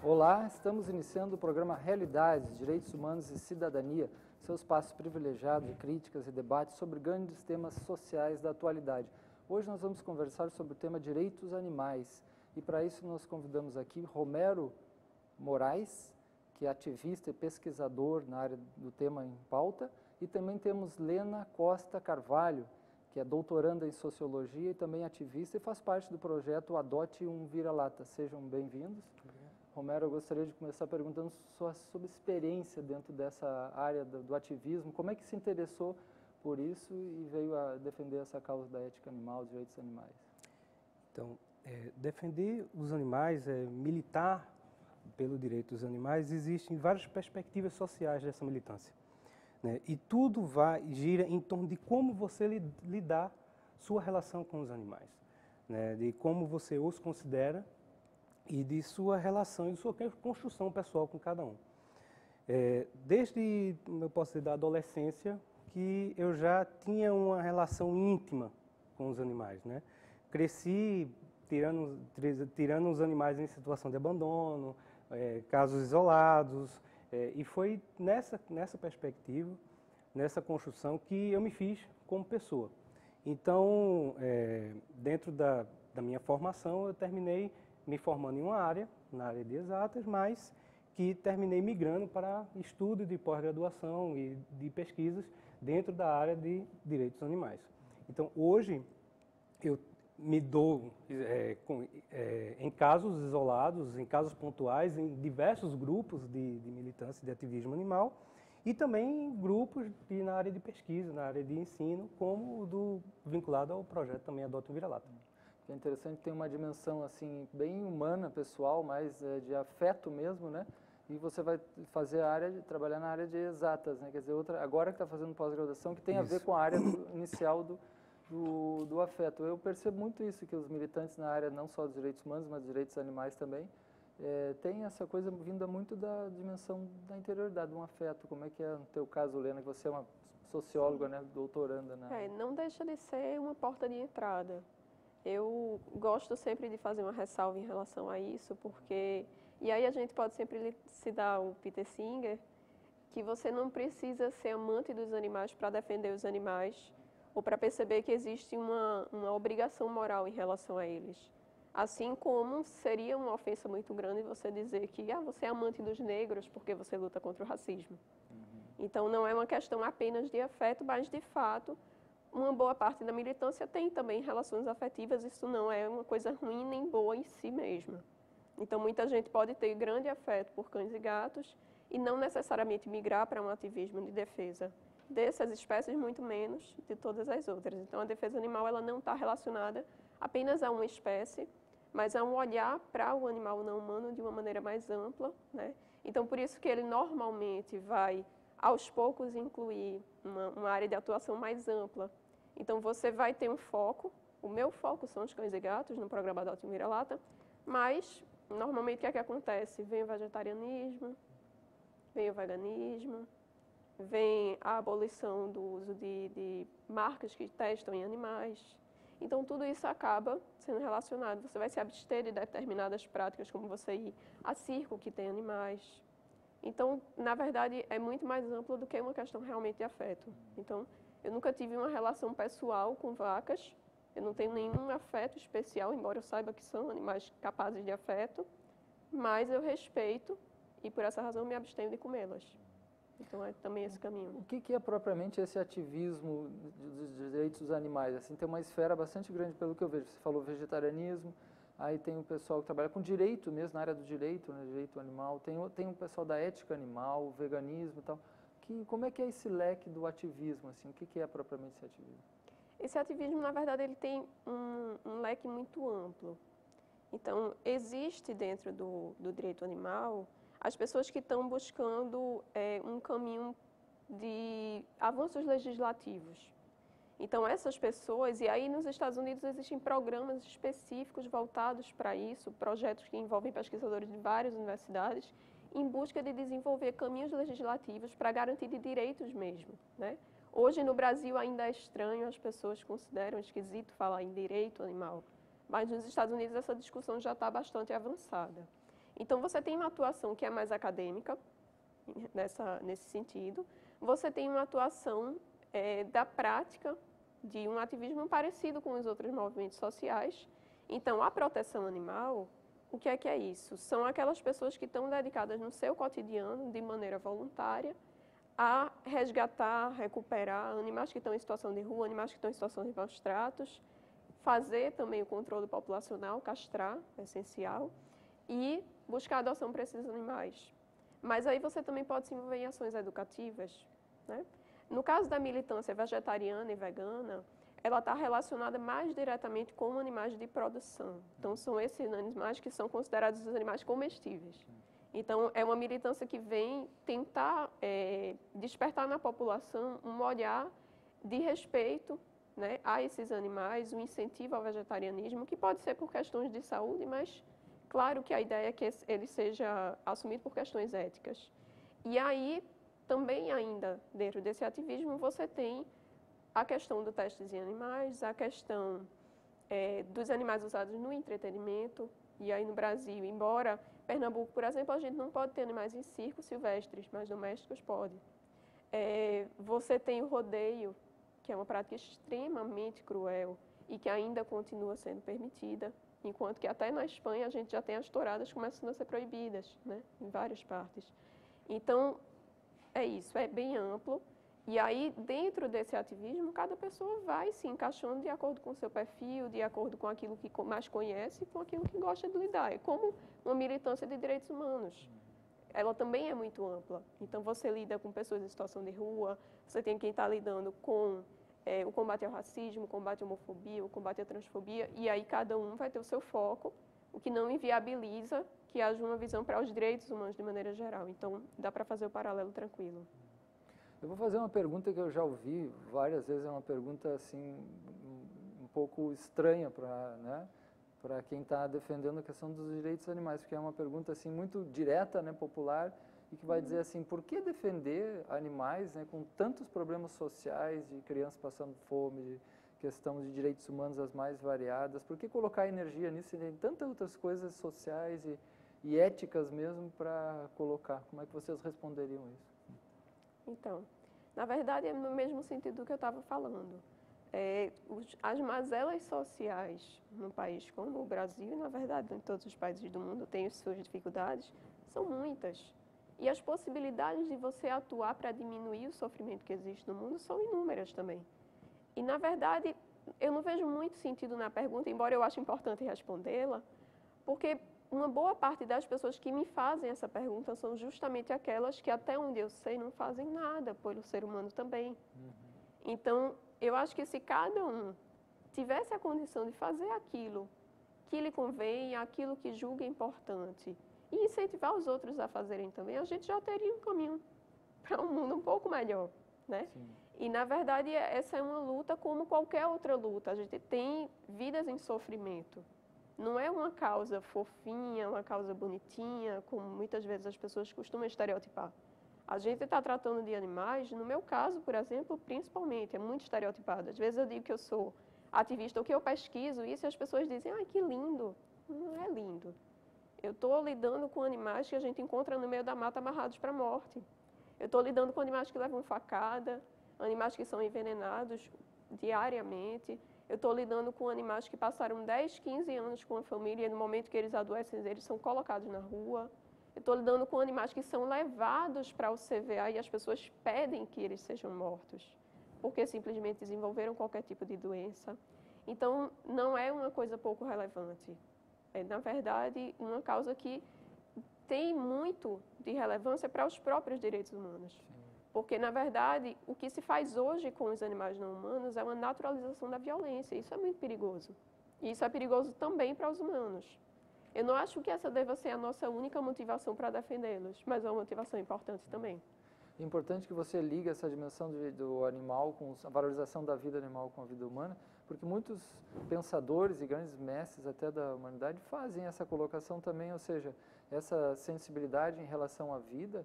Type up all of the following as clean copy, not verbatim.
Olá, estamos iniciando o programa Realidades, Direitos Humanos e Cidadania, seu espaço privilegiado de críticas e debates sobre grandes temas sociais da atualidade. Hoje nós vamos conversar sobre o tema Direitos Animais e para isso nós convidamos aqui Romero Moraes, que é ativista e pesquisador na área do tema em pauta, e também temos Lena Costa Carvalho, que é doutoranda em Sociologia e também ativista e faz parte do projeto Adote um Vira-Lata. Sejam bem-vindos. Romero, eu gostaria de começar perguntando sua experiência dentro dessa área do ativismo. Como é que se interessou por isso e veio a defender essa causa da ética animal, dos direitos animais? Então, defender os animais, militar pelo direito dos animais, existem várias perspectivas sociais dessa militância, né? E tudo gira em torno de como você lidar sua relação com os animais, né? De como você os considera e de sua relação e de sua construção pessoal com cada um. Desde, eu posso dizer, da adolescência, que eu já tinha uma relação íntima com os animais, né? Cresci tirando os animais em situação de abandono, casos isolados, e foi nessa perspectiva, nessa construção, que eu me fiz como pessoa. Então, dentro da minha formação, eu terminei me formando em uma área, na área de exatas, mas que terminei migrando para estudo de pós-graduação e de pesquisas dentro da área de direitos animais. Então, hoje, eu me dou em casos isolados, em casos pontuais, em diversos grupos de militância de ativismo animal e também em grupos na área de pesquisa, na área de ensino, como o vinculado ao projeto também Adote um Vira-Lata. É interessante, tem uma dimensão assim bem humana, pessoal, mais de afeto mesmo, né? E você vai fazer trabalhar na área de exatas, né? Quer dizer, agora que está fazendo pós-graduação, que tem a ver com a área inicial do afeto. Eu percebo muito isso, que os militantes na área não só dos direitos humanos, mas dos direitos animais também, tem essa coisa vinda muito da dimensão da interioridade, de um afeto. Como é que é no teu caso, Lena, que você é uma socióloga, né, doutoranda na área? Não deixa de ser uma porta de entrada. Eu gosto sempre de fazer uma ressalva em relação a isso, porque... E aí a gente pode sempre citar o Peter Singer, que você não precisa ser amante dos animais para defender os animais, ou para perceber que existe uma obrigação moral em relação a eles. Assim como seria uma ofensa muito grande você dizer que você é amante dos negros porque você luta contra o racismo. Então não é uma questão apenas de afeto, mas de fato uma boa parte da militância tem também relações afetivas, isso não é uma coisa ruim nem boa em si mesma. Então muita gente pode ter grande afeto por cães e gatos e não necessariamente migrar para um ativismo de defesa dessas espécies, muito menos de todas as outras. Então a defesa animal ela não está relacionada apenas a uma espécie, mas a um olhar para o animal não humano de uma maneira mais ampla, né? Então por isso que ele normalmente vai aos poucos incluir uma área de atuação mais ampla. Então você vai ter um foco, o meu foco são os cães e gatos no programa Adote um Vira-Lata, mas normalmente o que é que acontece? Vem o vegetarianismo, vem o veganismo, vem a abolição do uso de marcas que testam em animais. Então tudo isso acaba sendo relacionado, você vai se abster de determinadas práticas, como você ir a circo que tem animais. Então, na verdade, é muito mais amplo do que uma questão realmente de afeto. Então, eu nunca tive uma relação pessoal com vacas, eu não tenho nenhum afeto especial, embora eu saiba que são animais capazes de afeto, mas eu respeito e por essa razão me abstenho de comê-las. Então é também esse caminho. O que é propriamente esse ativismo dos direitos dos animais? Assim, tem uma esfera bastante grande pelo que eu vejo. Você falou vegetarianismo, aí tem o pessoal que trabalha com direito mesmo, na área do direito, né, direito animal, tem o pessoal da ética animal, veganismo e tal. Como é que é esse leque do ativismo? Assim? O que é propriamente esse ativismo? Esse ativismo, na verdade, ele tem um leque muito amplo. Então, existe dentro do direito animal as pessoas que estão buscando um caminho de avanços legislativos. Então, essas pessoas, e aí nos Estados Unidos existem programas específicos voltados para isso, projetos que envolvem pesquisadores de várias universidades, em busca de desenvolver caminhos legislativos para garantir de direitos mesmo, né? Hoje no Brasil ainda é estranho, as pessoas consideram esquisito falar em direito animal, mas nos Estados Unidos essa discussão já está bastante avançada. Então, você tem uma atuação que é mais acadêmica, nesse sentido. Você tem uma atuação da prática de um ativismo parecido com os outros movimentos sociais. Então, a proteção animal, o que é isso? São aquelas pessoas que estão dedicadas no seu cotidiano, de maneira voluntária, a resgatar, recuperar animais que estão em situação de rua, animais que estão em situação de maus tratos, fazer também o controle populacional, castrar, é essencial, e buscar adoção para esses animais. Mas aí você também pode se envolver em ações educativas, né? No caso da militância vegetariana e vegana, ela está relacionada mais diretamente com animais de produção. Então, são esses animais que são considerados os animais comestíveis. Então, é uma militância que vem tentar despertar na população um olhar de respeito, né, a esses animais, um incentivo ao vegetarianismo, que pode ser por questões de saúde, mas claro que a ideia é que ele seja assumido por questões éticas. E aí, também ainda dentro desse ativismo, você tem a questão do testes em animais, a questão dos animais usados no entretenimento. E aí no Brasil, embora Pernambuco, por exemplo, a gente não pode ter animais em circo silvestres, mas domésticos pode. Você tem o rodeio, que é uma prática extremamente cruel e que ainda continua sendo permitida, enquanto que até na Espanha a gente já tem as touradas começando a ser proibidas, né, em várias partes. Então, é isso, é bem amplo. E aí, dentro desse ativismo, cada pessoa vai se encaixando de acordo com o seu perfil, de acordo com aquilo que mais conhece e com aquilo que gosta de lidar. É como uma militância de direitos humanos. Ela também é muito ampla. Então, você lida com pessoas em situação de rua, você tem quem está lidando com o combate ao racismo, o combate à homofobia, o combate à transfobia, e aí cada um vai ter o seu foco, o que não inviabiliza que haja uma visão para os direitos humanos de maneira geral. Então, dá para fazer o paralelo tranquilo. Eu vou fazer uma pergunta que eu já ouvi várias vezes, é uma pergunta assim um pouco estranha para quem está defendendo a questão dos direitos animais, porque é uma pergunta assim muito direta, né, popular, e que vai dizer assim, por que defender animais, né, com tantos problemas sociais, de crianças passando fome, de questão de direitos humanos as mais variadas, por que colocar energia nisso e tem tantas outras coisas sociais e éticas mesmo para colocar? Como é que vocês responderiam isso? Então, na verdade, é no mesmo sentido do que eu estava falando. As mazelas sociais num país como o Brasil, e na verdade em todos os países do mundo têm as suas dificuldades, são muitas. E as possibilidades de você atuar para diminuir o sofrimento que existe no mundo são inúmeras também. E na verdade, eu não vejo muito sentido na pergunta, embora eu ache importante respondê-la, porque uma boa parte das pessoas que me fazem essa pergunta são justamente aquelas que, até onde eu sei, não fazem nada pelo ser humano também. Então, eu acho que se cada um tivesse a condição de fazer aquilo que lhe convém, aquilo que julga importante, e incentivar os outros a fazerem também, a gente já teria um caminho para um mundo um pouco melhor, né? Sim. E, na verdade, essa é uma luta como qualquer outra luta. A gente tem vidas em sofrimento. Não é uma causa fofinha, uma causa bonitinha, como muitas vezes as pessoas costumam estereotipar. A gente está tratando de animais, no meu caso, por exemplo, principalmente, é muito estereotipado. Às vezes eu digo que eu sou ativista ou que eu pesquiso isso e as pessoas dizem, ai, que lindo. Não é lindo. Eu estou lidando com animais que a gente encontra no meio da mata amarrados para a morte. Eu estou lidando com animais que levam facada, animais que são envenenados diariamente. Eu estou lidando com animais que passaram 10, 15 anos com a família e no momento que eles adoecem, eles são colocados na rua. Eu estou lidando com animais que são levados para o CVA e as pessoas pedem que eles sejam mortos, porque simplesmente desenvolveram qualquer tipo de doença. Então, não é uma coisa pouco relevante. É, na verdade, uma causa que tem muito de relevância para os próprios direitos humanos. Sim. Porque, na verdade, o que se faz hoje com os animais não humanos é uma naturalização da violência. Isso é muito perigoso. E isso é perigoso também para os humanos. Eu não acho que essa deva ser a nossa única motivação para defendê-los, mas é uma motivação importante também. É importante que você ligue essa dimensão do animal, com a valorização da vida animal com a vida humana, porque muitos pensadores e grandes mestres até da humanidade fazem essa colocação também, ou seja, essa sensibilidade em relação à vida,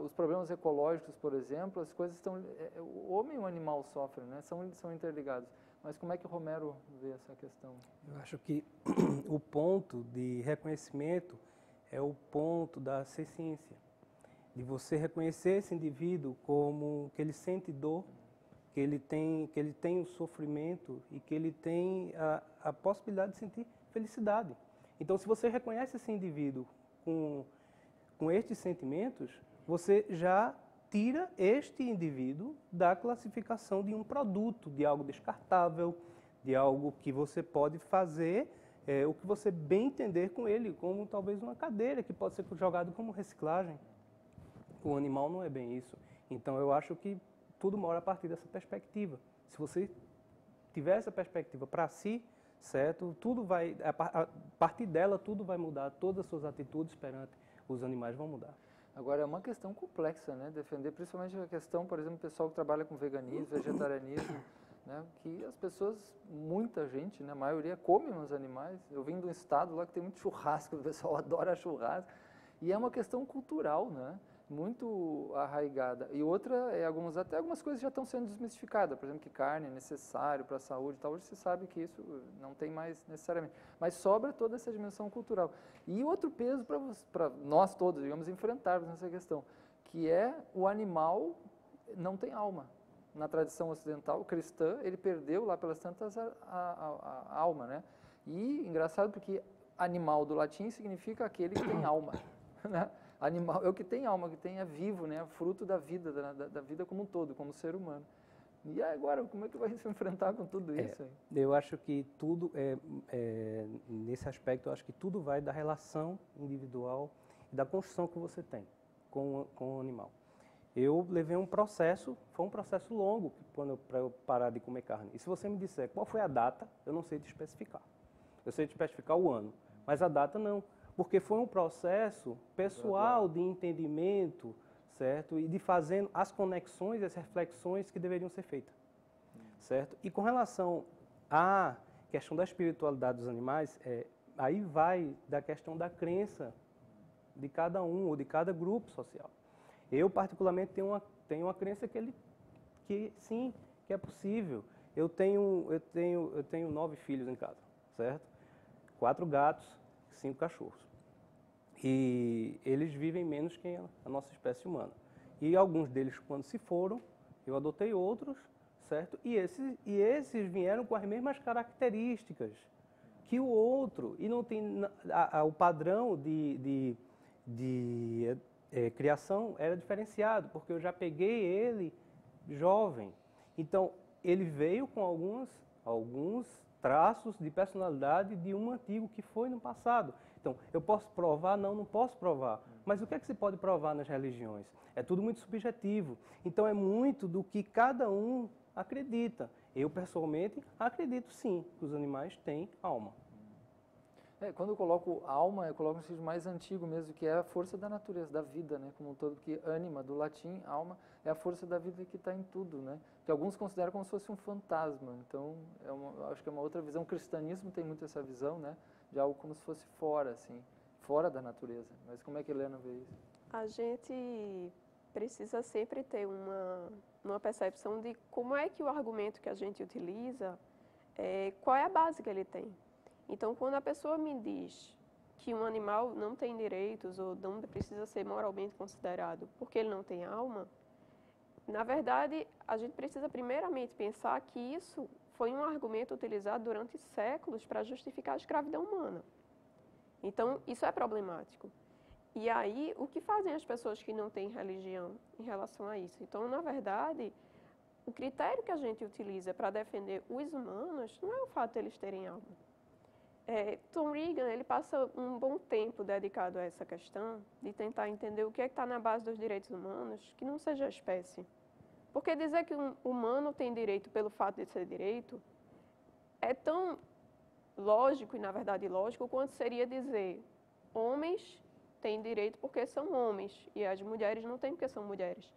os problemas ecológicos, por exemplo, as coisas estão... O homem e o animal sofrem, né? São interligados. Mas como é que o Romero vê essa questão? Eu acho que o ponto de reconhecimento é o ponto da ciência, de você reconhecer esse indivíduo como que ele sente dor, que ele tem o sofrimento e que ele tem a possibilidade de sentir felicidade. Então, se você reconhece esse indivíduo com estes sentimentos, você já tira este indivíduo da classificação de um produto, de algo descartável, de algo que você pode fazer o que você bem entender com ele, como talvez uma cadeira que pode ser jogado como reciclagem. O animal não é bem isso. Então, eu acho que tudo mora a partir dessa perspectiva. Se você tiver essa perspectiva para si, certo? Tudo vai, a partir dela, tudo vai mudar, todas as suas atitudes perante os animais vão mudar. Agora, é uma questão complexa, né? Defender, principalmente a questão, por exemplo, o pessoal que trabalha com veganismo, vegetarianismo, né? Que as pessoas, muita gente, né? A maioria come os animais. Eu vim de um estado lá que tem muito churrasco, o pessoal adora churrasco. E é uma questão cultural, né? Muito arraigada. E outra, até algumas coisas já estão sendo desmistificadas. Por exemplo, que carne é necessário para a saúde e tal. Hoje se sabe que isso não tem mais necessariamente. Mas sobra toda essa dimensão cultural. E outro peso para nós todos, digamos, enfrentarmos nessa questão, que é o animal não tem alma. Na tradição ocidental cristã, ele perdeu lá pelas tantas a alma, né? E engraçado porque animal do latim significa aquele que tem alma, né? Animal é o que tem alma, que tem é vivo, né? Fruto da vida, da vida como um todo, como ser humano. E agora, como é que vai se enfrentar com tudo isso aí? Eu acho que tudo, nesse aspecto, eu acho que tudo vai da relação individual e da construção que você tem com o animal. Eu levei um processo, foi um processo longo para eu parar de comer carne. E se você me disser qual foi a data, eu não sei te especificar. Eu sei te especificar o ano, mas a data não. Porque foi um processo pessoal de entendimento, certo? E de fazendo as conexões, as reflexões que deveriam ser feitas, certo? E com relação à questão da espiritualidade dos animais, aí vai da questão da crença de cada um ou de cada grupo social. Eu, particularmente, tenho uma crença que sim, que é possível. Eu tenho 9 filhos em casa, certo? 4 gatos, 5 cachorros. E eles vivem menos que a nossa espécie humana. E alguns deles, quando se foram, eu adotei outros, certo? E esses vieram com as mesmas características que o outro. E não tem o padrão de criação era diferenciado, porque eu já peguei ele jovem. Então, ele veio com alguns traços de personalidade de um antigo que foi no passado. Então, eu posso provar? Não posso provar. Mas o que é que se pode provar nas religiões? É tudo muito subjetivo. Então, é muito do que cada um acredita. Eu, pessoalmente, acredito sim que os animais têm alma. Quando eu coloco alma, eu coloco no sentido mais antigo mesmo, que é a força da natureza, da vida, né? Como um todo, porque anima, do latim, alma, é a força da vida que está em tudo, né? Que alguns consideram como se fosse um fantasma. Então, acho que é uma outra visão. O cristianismo tem muito essa visão, né? De algo como se fosse fora, assim, fora da natureza. Mas como é que a Helena vê isso? A gente precisa sempre ter uma percepção de como é que o argumento que a gente utiliza, qual é a base que ele tem. Então, quando a pessoa me diz que um animal não tem direitos ou não precisa ser moralmente considerado porque ele não tem alma, na verdade, a gente precisa primeiramente pensar que isso foi um argumento utilizado durante séculos para justificar a escravidão humana. Então, isso é problemático. E aí, o que fazem as pessoas que não têm religião em relação a isso? Então, na verdade, o critério que a gente utiliza para defender os humanos não é o fato de eles terem alma. Tom Regan, ele passa um bom tempo dedicado a essa questão de tentar entender o que é que está na base dos direitos humanos, que não seja a espécie. Porque dizer que um humano tem direito pelo fato de ser direito é tão lógico e, na verdade, ilógico quanto seria dizer homens têm direito porque são homens e as mulheres não têm porque são mulheres.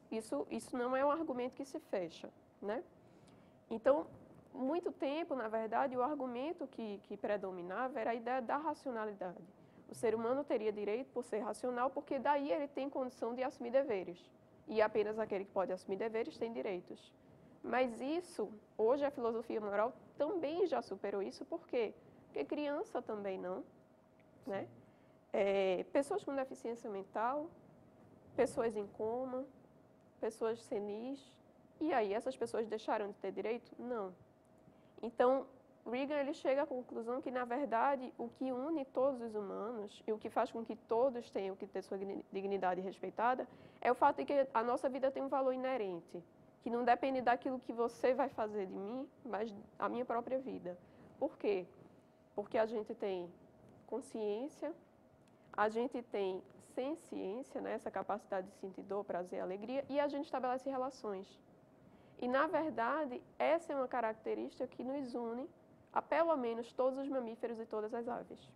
Isso não é um argumento que se fecha, né? Então, muito tempo, na verdade, o argumento que predominava era a ideia da racionalidade. O ser humano teria direito por ser racional, porque daí ele tem condição de assumir deveres. E apenas aquele que pode assumir deveres tem direitos. Mas isso, hoje a filosofia moral também já superou isso, por quê? Porque criança também não, né? pessoas com deficiência mental, pessoas em coma, pessoas senis. E aí, essas pessoas deixaram de ter direito? Não. Então, Reagan ele chega à conclusão que, na verdade, o que une todos os humanos e o que faz com que todos tenham que ter sua dignidade respeitada é o fato de que a nossa vida tem um valor inerente, que não depende daquilo que você vai fazer de mim, mas a minha própria vida. Por quê? Porque a gente tem consciência, a gente tem senciência, né, essa capacidade de sentir dor, prazer, alegria, e a gente estabelece relações. E, na verdade, essa é uma característica que nos une a pelo menos todos os mamíferos e todas as aves.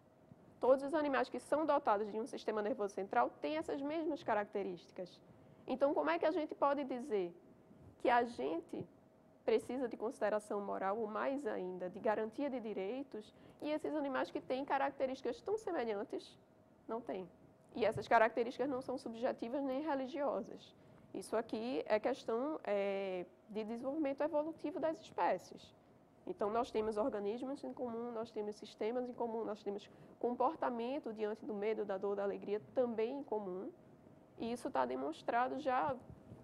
Todos os animais que são dotados de um sistema nervoso central têm essas mesmas características. Então, como é que a gente pode dizer que a gente precisa de consideração moral, ou mais ainda, de garantia de direitos, e esses animais que têm características tão semelhantes, não têm? E essas características não são subjetivas nem religiosas. Isso aqui é questão de desenvolvimento evolutivo das espécies. Então, nós temos organismos em comum, nós temos sistemas em comum, nós temos comportamento diante do medo, da dor, da alegria também em comum. E isso está demonstrado já,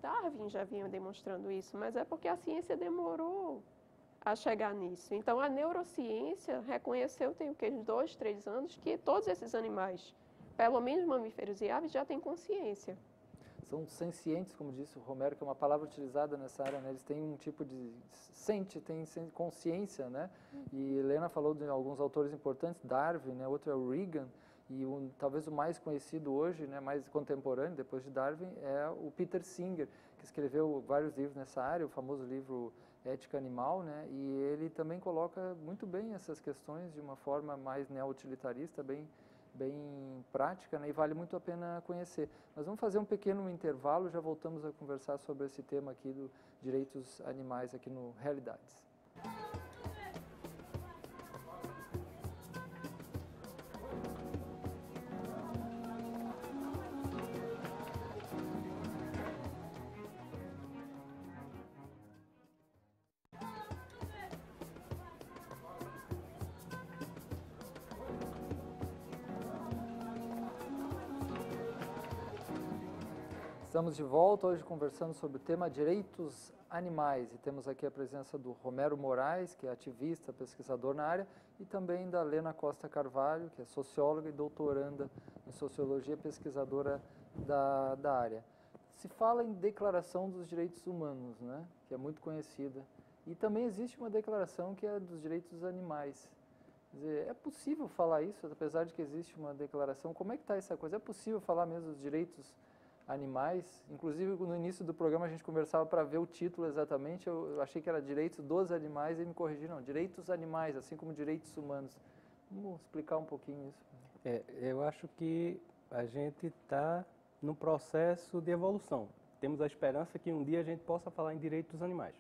Darwin já vinha demonstrando isso, mas é porque a ciência demorou a chegar nisso. Então, a neurociência reconheceu, tem o quê? Uns 2, 3 anos, que todos esses animais, pelo menos mamíferos e aves, já têm consciência. São sencientes, como disse o Romero, que é uma palavra utilizada nessa área, né? Eles têm um tipo de tem consciência, né? E Helena falou de alguns autores importantes, Darwin, né? Outro é o Reagan, e talvez o mais conhecido hoje, né? Mais contemporâneo, depois de Darwin, é o Peter Singer, que escreveu vários livros nessa área, o famoso livro Ética Animal, né? E ele também coloca muito bem essas questões de uma forma mais neo-utilitarista, bem prática, né, e vale muito a pena conhecer. Nós vamos fazer um pequeno intervalo, já voltamos a conversar sobre esse tema aqui dos direitos animais aqui no Realidades. Estamos de volta hoje conversando sobre o tema direitos animais e temos aqui a presença do Romero Moraes, que é ativista, pesquisador na área, e também da Lena Costa Carvalho, que é socióloga e doutoranda em sociologia, pesquisadora da área. Se fala em Declaração dos Direitos Humanos, né, que é muito conhecida, e também existe uma declaração que é dos direitos dos animais. Quer dizer, é possível falar isso, apesar de que existe uma declaração? Como é que está essa coisa? É possível falar mesmo dos direitos animais? Inclusive, no início do programa a gente conversava para ver o título exatamente, eu achei que era Direitos dos Animais e me corrigiram, não, Direitos Animais, assim como Direitos Humanos. Vamos explicar um pouquinho isso? Eu acho que a gente está num processo de evolução. Temos a esperança que um dia a gente possa falar em direitos dos animais.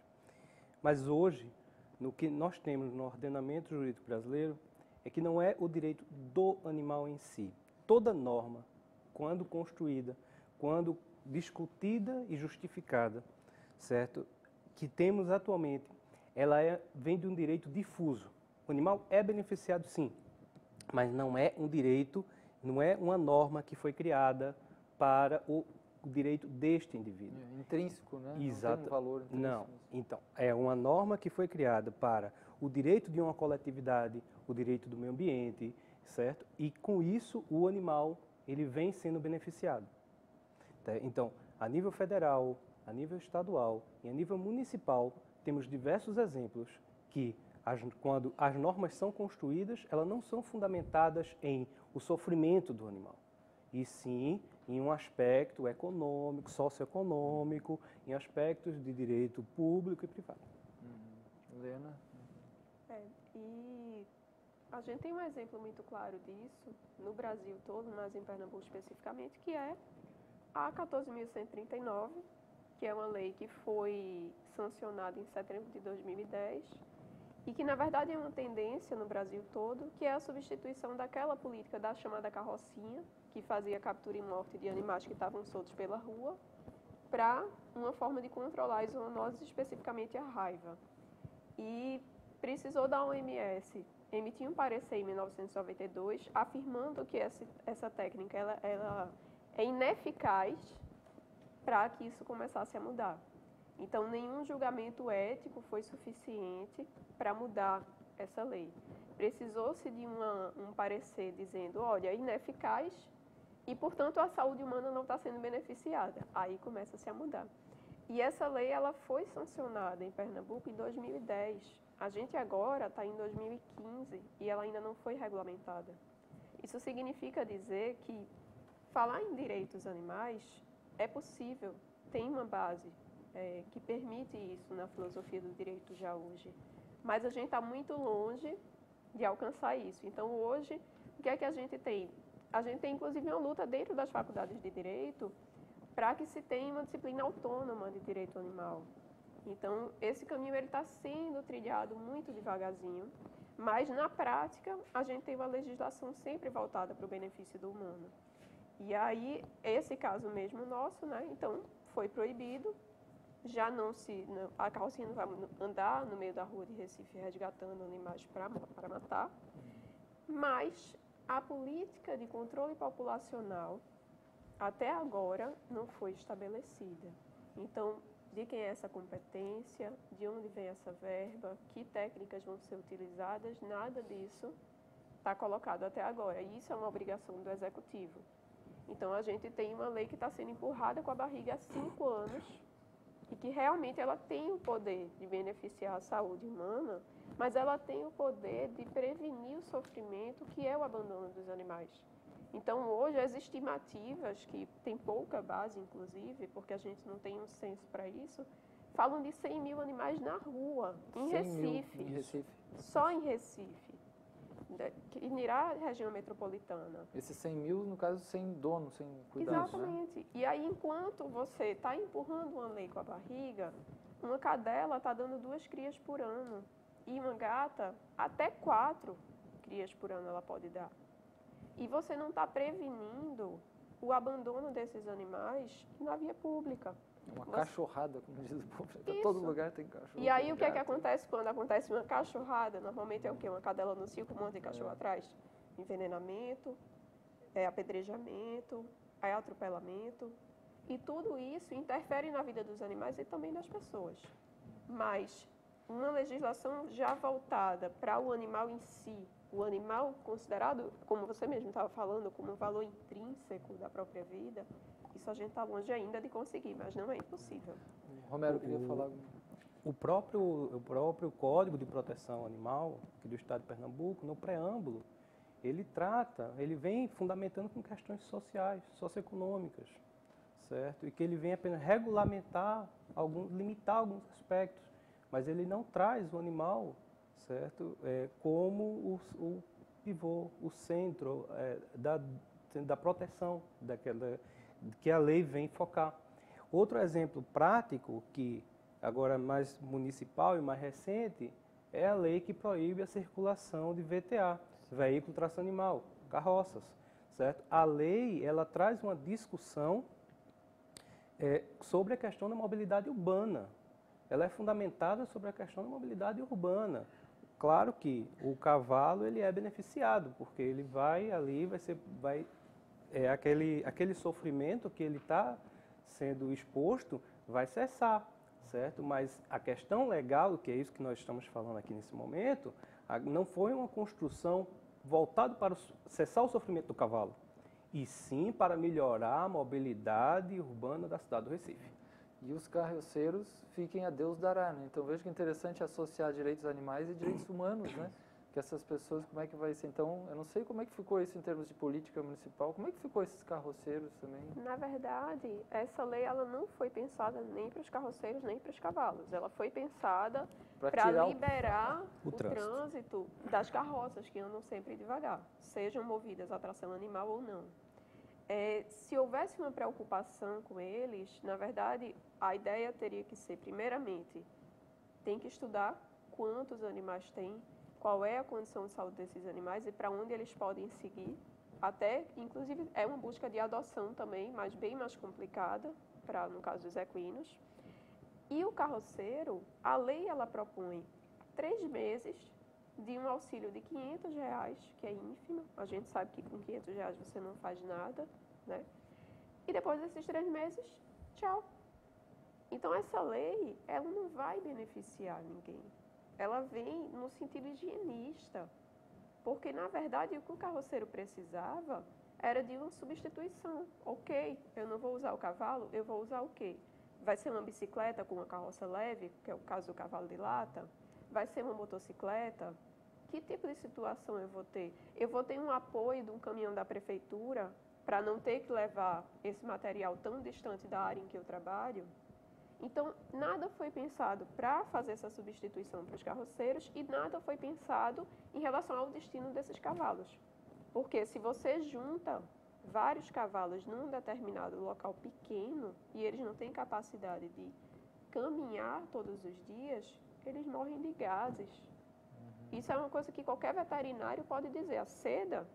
Mas hoje, no que nós temos no ordenamento jurídico brasileiro, é que não é o direito do animal em si. Toda norma, quando construída, quando discutida e justificada, certo? Que temos atualmente, ela vem de um direito difuso. O animal é beneficiado, sim, mas não é um direito, não é uma norma que foi criada para o direito deste indivíduo. É intrínseco, né? Exato. Não tem um valor intrínseco. Não. Então, é uma norma que foi criada para o direito de uma coletividade, o direito do meio ambiente, certo? E com isso o animal ele vem sendo beneficiado. Então, a nível federal, a nível estadual e a nível municipal, temos diversos exemplos que, quando as normas são construídas, elas não são fundamentadas em o sofrimento do animal, e sim em um aspecto econômico, socioeconômico, em aspectos de direito público e privado. Helena? E a gente tem um exemplo muito claro disso, no Brasil todo, mas em Pernambuco especificamente, que é a 14.139, que é uma lei que foi sancionada em setembro de 2010 e que, na verdade, é uma tendência no Brasil todo, que é a substituição daquela política da chamada carrocinha, que fazia captura e morte de animais que estavam soltos pela rua, para uma forma de controlar as zoonoses, especificamente a raiva. E precisou da OMS emitiu um parecer em 1992 afirmando que essa técnica ela é ineficaz para que isso começasse a mudar. Então, nenhum julgamento ético foi suficiente para mudar essa lei. Precisou-se de um parecer dizendo, olha, é ineficaz e, portanto, a saúde humana não está sendo beneficiada. Aí começa-se a mudar. E essa lei ela foi sancionada em Pernambuco em 2010. A gente agora está em 2015 e ela ainda não foi regulamentada. Isso significa dizer que falar em direitos animais é possível, tem uma base que permite isso na filosofia do direito já hoje. Mas a gente está muito longe de alcançar isso. Então, hoje, o que é que a gente tem? A gente tem, inclusive, uma luta dentro das faculdades de direito para que se tenha uma disciplina autônoma de direito animal. Então, esse caminho está sendo trilhado muito devagarzinho, mas, na prática, a gente tem uma legislação sempre voltada para o benefício do humano. E aí, esse caso mesmo nosso, né, então, foi proibido, já a carrocinha não vai andar no meio da rua de Recife resgatando animais para matar, mas a política de controle populacional, até agora, não foi estabelecida. Então, de quem é essa competência, de onde vem essa verba, que técnicas vão ser utilizadas, nada disso está colocado até agora. E isso é uma obrigação do Executivo. Então, a gente tem uma lei que está sendo empurrada com a barriga há 5 anos e que realmente ela tem o poder de beneficiar a saúde humana, mas ela tem o poder de prevenir o sofrimento que é o abandono dos animais. Então, hoje, as estimativas, que tem pouca base, inclusive, porque a gente não tem um censo para isso, falam de 100 mil animais na rua, em Recife. Em Recife. Só em Recife. Que irá a região metropolitana. Esses 100 mil, no caso, sem dono, sem cuidado. Exatamente. Né? E aí, enquanto você está empurrando uma lei com a barriga, uma cadela está dando 2 crias por ano. E uma gata, até 4 crias por ano ela pode dar. E você não está prevenindo o abandono desses animais na via pública. Uma cachorrada, como diz o povo. Isso. Todo lugar tem cachorro. E aí o que é que acontece quando acontece uma cachorrada? Normalmente é o quê? Uma cadela no cio com um monte de cachorro atrás. Envenenamento, apedrejamento, atropelamento. E tudo isso interfere na vida dos animais e também das pessoas. Mas uma legislação já voltada para o animal em si, o animal considerado, como você mesmo estava falando, como um valor intrínseco da própria vida, isso a gente está longe ainda de conseguir, mas não é impossível. Romero, queria falar. O próprio Código de Proteção Animal aqui do Estado de Pernambuco, no preâmbulo, ele vem fundamentando com questões sociais, socioeconômicas, certo? E que ele vem apenas regulamentar, limitar alguns aspectos, mas ele não traz o animal, certo? Como o pivô, o centro da proteção que a lei vem focar. Outro exemplo prático, que agora é mais municipal e mais recente, é a lei que proíbe a circulação de VTA, veículo tração animal, carroças, certo? A lei, ela traz uma discussão sobre a questão da mobilidade urbana. Ela é fundamentada sobre a questão da mobilidade urbana. Claro que o cavalo ele é beneficiado, porque ele vai ali, aquele sofrimento que ele está sendo exposto vai cessar, certo? Mas a questão legal, que é isso que nós estamos falando aqui nesse momento, não foi uma construção voltada para cessar o sofrimento do cavalo, e sim para melhorar a mobilidade urbana da cidade do Recife. E os carroceiros fiquem a Deus dará, né? Então, veja que interessante associar direitos animais e direitos humanos, né? Que essas pessoas, como é que vai ser? Então, eu não sei como é que ficou isso em termos de política municipal, como é que ficou esses carroceiros também? Na verdade, essa lei ela não foi pensada nem para os carroceiros, nem para os cavalos. Ela foi pensada para liberar o trânsito das carroças, que andam sempre devagar, sejam movidas a tração animal ou não. Se houvesse uma preocupação com eles, na verdade, a ideia teria que ser, primeiramente, tem que estudar quantos animais tem, qual é a condição de saúde desses animais e para onde eles podem seguir. Até, inclusive, é uma busca de adoção também, mas bem mais complicada, no caso dos equinos. E o carroceiro, a lei ela propõe 3 meses de um auxílio de R$ 500, que é ínfimo. A gente sabe que com R$ 500 você não faz nada, né? E depois desses 3 meses, tchau. Então, essa lei, ela não vai beneficiar ninguém. Ela vem no sentido higienista. Porque, na verdade, o que o carroceiro precisava era de uma substituição. Ok, eu não vou usar o cavalo, eu vou usar o quê? Vai ser uma bicicleta com uma carroça leve, que é o caso do cavalo de lata? Vai ser uma motocicleta? Que tipo de situação eu vou ter? Eu vou ter um apoio de um caminhão da prefeitura para não ter que levar esse material tão distante da área em que eu trabalho? Então, nada foi pensado para fazer essa substituição para os carroceiros e nada foi pensado em relação ao destino desses cavalos. Porque se você junta vários cavalos num determinado local pequeno e eles não têm capacidade de caminhar todos os dias, eles morrem de gases. Isso é uma coisa que qualquer veterinário pode dizer. A seda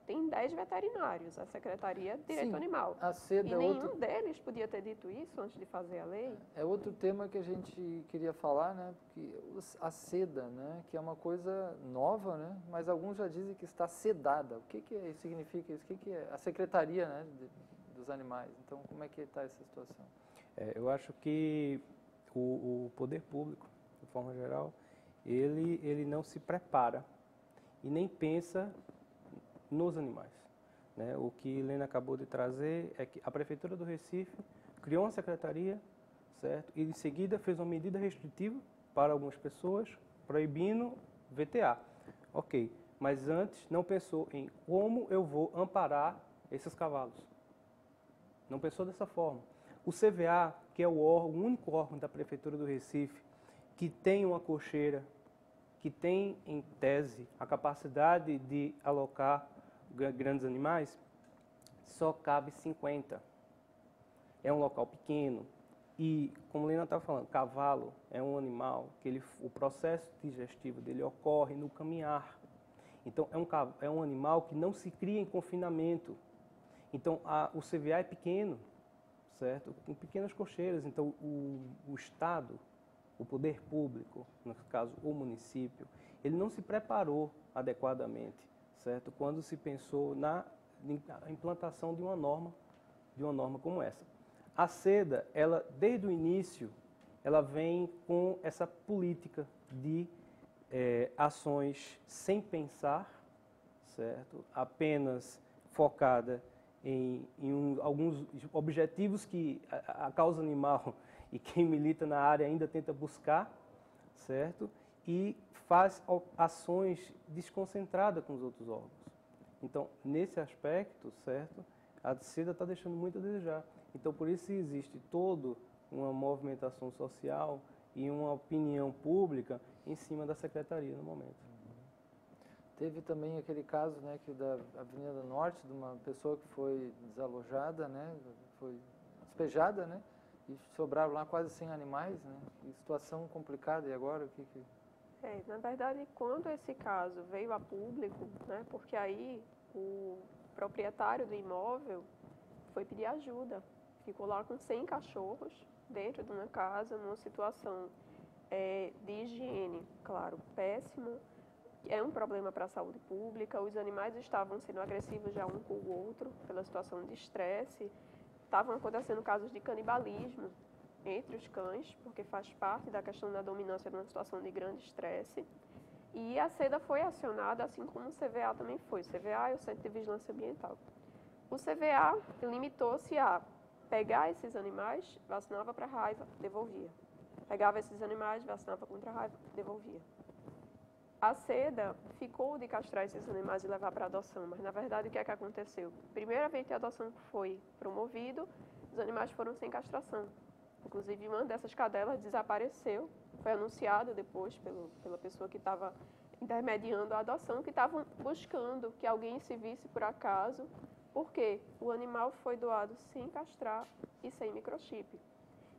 tem 10 veterinários, a Secretaria de Direito Sim, Animal. a seda E é nenhum deles podia ter dito isso antes de fazer a lei. É outro tema que a gente queria falar, né? Porque a seda, né? Que é uma coisa nova, né? Mas alguns já dizem que está sedada. O que significa isso? O que é a Secretaria, né? Dos Animais? Então, como é que está essa situação? Eu acho que o poder público, de forma geral, ele não se prepara e nem pensa nos animais, né? O que Helena acabou de trazer é que a Prefeitura do Recife criou uma secretaria, certo? E em seguida fez uma medida restritiva para algumas pessoas, proibindo VTA. Ok, mas antes não pensou em como eu vou amparar esses cavalos. Não pensou dessa forma. O CVA, que é o único órgão da Prefeitura do Recife, que tem uma cocheira, que tem, em tese, a capacidade de alocar grandes animais, só cabe 50. É um local pequeno. E, como a Helena estava falando, cavalo é um animal que o processo digestivo dele ocorre no caminhar. Então, é um animal que não se cria em confinamento. Então, o CVA é pequeno, certo? Com pequenas cocheiras. Então, o Estado, o poder público, no caso o município, ele não se preparou adequadamente, certo? Quando se pensou na implantação de uma norma como essa. A seda, ela desde o início, ela vem com essa política de ações sem pensar, certo? Apenas focada em alguns objetivos que a causa animal e quem milita na área ainda tenta buscar, certo? E faz ações desconcentradas com os outros órgãos. Então, nesse aspecto, certo? A seda está deixando muito a desejar. Então, por isso existe toda uma movimentação social e uma opinião pública em cima da secretaria no momento. Teve também aquele caso, né, que da Avenida Norte, de uma pessoa que foi desalojada, né, foi despejada, né, e sobraram lá quase 100 animais, né, que situação complicada. E agora o que Na verdade, quando esse caso veio a público, né, porque aí o proprietário do imóvel foi pedir ajuda, ficou lá com 100 cachorros dentro de uma casa, numa situação de higiene, claro, péssima. É um problema para a saúde pública, os animais estavam sendo agressivos já um com o outro, pela situação de estresse, estavam acontecendo casos de canibalismo entre os cães, porque faz parte da questão da dominância numa situação de grande estresse. E a seda foi acionada, assim como o CVA também foi. O CVA é o Centro de Vigilância Ambiental. O CVA limitou-se a pegar esses animais, vacinava para raiva, devolvia. Pegava esses animais, vacinava contra a raiva, devolvia. A seda ficou de castrar esses animais e levar para adoção, mas na verdade o que é que aconteceu? Primeiramente a adoção foi promovido, os animais foram sem castração. Inclusive uma dessas cadelas desapareceu, foi anunciado depois pela pessoa que estava intermediando a adoção, que estavam buscando que alguém se visse por acaso, porque o animal foi doado sem castrar e sem microchip.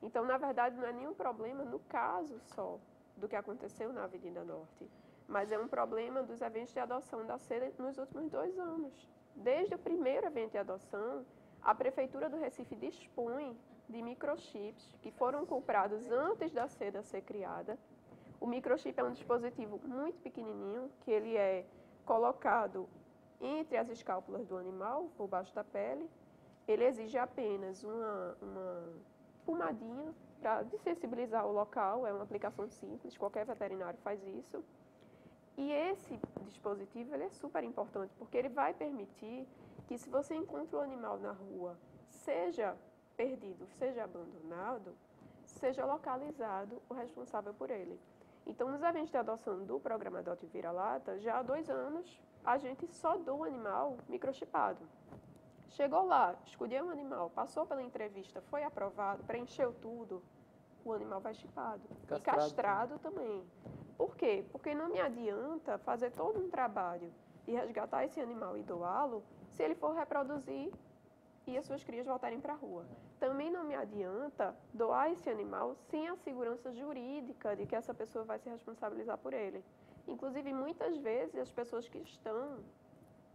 Então, na verdade, não é nenhum problema no caso só do que aconteceu na Avenida Norte, mas é um problema dos eventos de adoção da seda nos últimos 2 anos. Desde o primeiro evento de adoção, a Prefeitura do Recife dispõe de microchips que foram comprados antes da seda ser criada. O microchip é um dispositivo muito pequenininho, que ele é colocado entre as escápulas do animal, por baixo da pele. Ele exige apenas uma pomadinha para desensibilizar o local, é uma aplicação simples, qualquer veterinário faz isso. E esse dispositivo ele é super importante, porque ele vai permitir que, se você encontra o animal na rua, seja perdido, seja abandonado, seja localizado o responsável por ele. Então, nos eventos de adoção do programa Adote Vira-Lata, já há 2 anos, a gente só doa o animal microchipado. Chegou lá, escolheu um animal, passou pela entrevista, foi aprovado, preencheu tudo, o animal vai chipado. E castrado também. Por quê? Porque não me adianta fazer todo um trabalho de resgatar esse animal e doá-lo se ele for reproduzir e as suas crias voltarem para a rua. Também não me adianta doar esse animal sem a segurança jurídica de que essa pessoa vai se responsabilizar por ele. Inclusive, muitas vezes, as pessoas que estão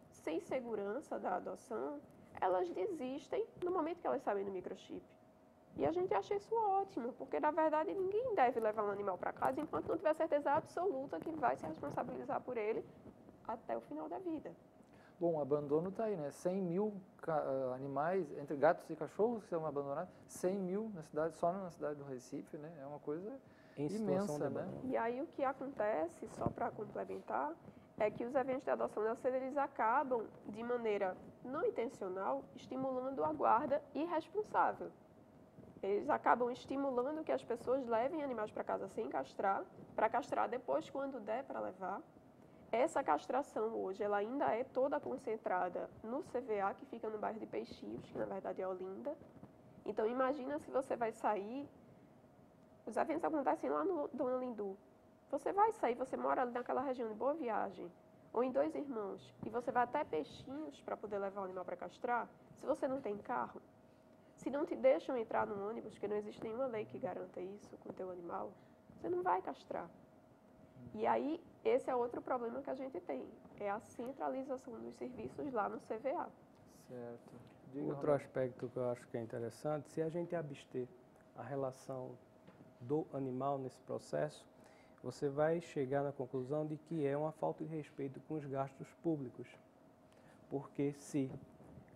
sem segurança da adoção, elas desistem no momento que elas sabem do microchip. E a gente acha isso ótimo, porque, na verdade, ninguém deve levar um animal para casa enquanto não tiver certeza absoluta que vai se responsabilizar por ele até o final da vida. Bom, o abandono está aí, né? 100 mil animais, entre gatos e cachorros que são abandonados, 100 mil na cidade, só na cidade do Recife, né? É uma coisa imensa, né? E aí o que acontece, só para complementar, é que os eventos de adoção da seda, eles acabam, de maneira não intencional, estimulando a guarda irresponsável. Eles acabam estimulando que as pessoas levem animais para casa sem castrar, para castrar depois quando der para levar. Essa castração hoje, ela ainda é toda concentrada no CVA, que fica no bairro de Peixios, que na verdade é Olinda. Então imagina se você vai sair, os eventos acontecem lá no Dona Lindu. Você vai sair, você mora ali naquela região de Boa Viagem, ou em Dois Irmãos, e você vai até Peixinhos para poder levar o animal para castrar, se você não tem carro, se não te deixam entrar no ônibus, porque não existe nenhuma lei que garanta isso com o teu animal, você não vai castrar. E aí, esse é outro problema que a gente tem, é a centralização dos serviços lá no CVA. Certo. Outro aspecto que eu acho que é interessante, se a gente abster a relação do animal nesse processo, você vai chegar na conclusão de que é uma falta de respeito com os gastos públicos. Porque se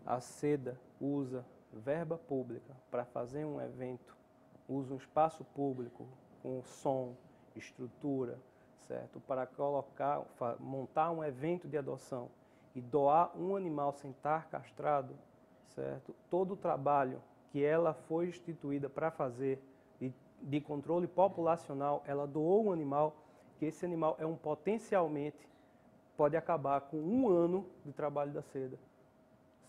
a seda usa verba pública para fazer um evento, usa um espaço público com som, estrutura, certo? Para montar um evento de adoção e doar um animal sem estar castrado, certo? Todo o trabalho que ela foi instituída para fazer de controle populacional, ela doou um animal, que esse animal é potencialmente pode acabar com 1 ano de trabalho da seda,